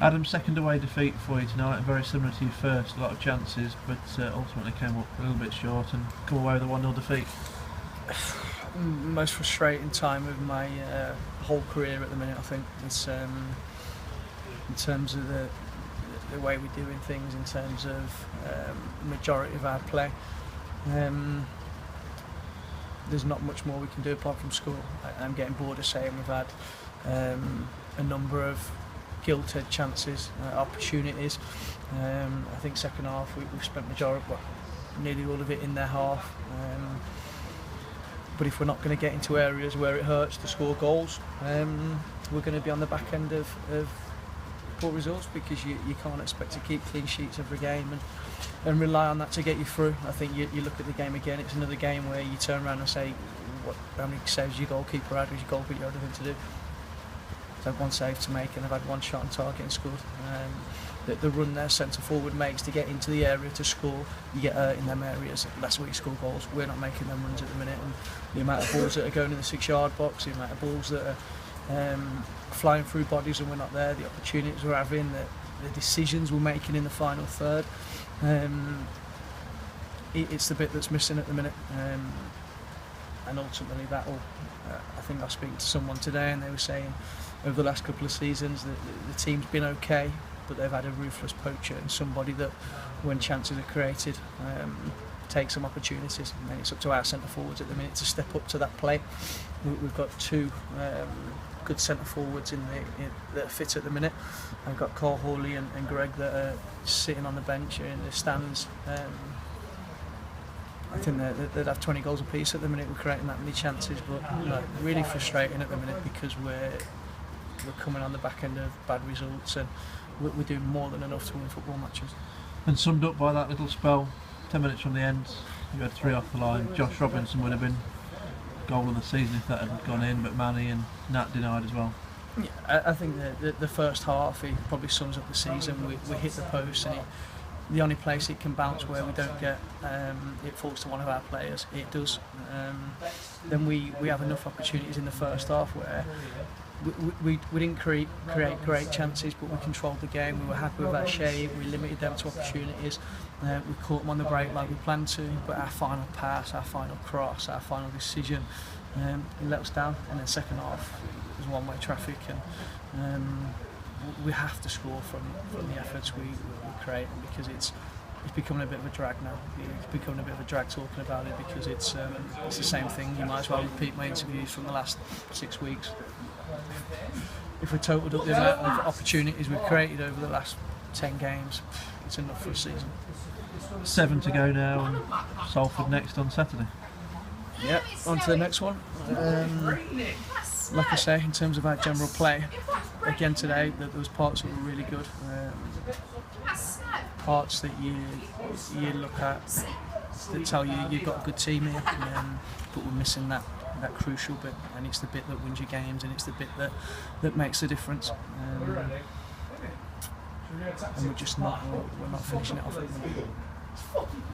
Adam, second away defeat for you tonight, very similar to your first, a lot of chances, but ultimately came up a little bit short and come away with a 1-0 defeat. Most frustrating time of my whole career at the minute, I think. It's in terms of the way we're doing things, in terms of the majority of our play. There's not much more we can do apart from score. I'm getting bored of saying we've had a number of gilded chances, opportunities. I think second half we've spent nearly all of it in their half. But if we're not going to get into areas where it hurts to score goals, we're going to be on the back end of poor results, because you can't expect to keep clean sheets every game and rely on that to get you through. I think you look at the game again, it's another game where you turn around and say, how many saves your goalkeeper had? Was your goalkeeper had anything to do? I've had one save to make and I've had one shot on target and scored. The run their centre forward makes to get into the area to score, you get hurt in them areas, that's where you score goals. We're not making them runs at the minute, and the amount of balls that are going in the 6-yard box, the amount of balls that are flying through bodies and we're not there, the opportunities we're having, the decisions we're making in the final third, it's the bit that's missing at the minute. And ultimately that'll, I think I was speaking to someone today and they were saying over the last couple of seasons that the team's been okay, but they've had a ruthless poacher and somebody that, when chances are created, takes some opportunities, and then it's up to our centre forwards at the minute to step up to that play. We've got two good centre forwards that are fit at the minute. I've got Cole Hawley and Greg that are sitting on the bench or in the stands. I think they'd have 20 goals apiece at the minute. We're creating that many chances, but really frustrating at the minute because we're coming on the back end of bad results and we're doing more than enough to win football matches. And summed up by that little spell, 10 minutes from the end, you had 3 off the line. Josh Robinson would have been goal of the season if that had gone in, but Manny and Nat denied as well. Yeah, I think the first half, it probably sums up the season. We hit the post and the only place it can bounce where we don't get it falls to one of our players, it does. Then we have enough opportunities in the first half where we didn't create great chances, but we controlled the game. We were happy with our shape, we limited them to opportunities, we caught them on the break like we planned to, but our final pass, our final cross, our final decision let us down. And then second half it was one-way traffic, and we have to score from the efforts we create, because it's becoming a bit of a drag now. It's becoming a bit of a drag talking about it, because it's the same thing. You might as well repeat my interviews from the last 6 weeks. If we totaled up the amount of opportunities we've created over the last 10 games, it's enough for a season. 7 to go now, and Salford next on Saturday. Yeah, on to the next one. Like I say, in terms of our general play, again today there was parts that were really good, parts that you look at that tell you you've got a good team here, but we're missing that crucial bit, and it's the bit that wins your games, and it's the bit that makes the difference, and we're not finishing it off at the moment.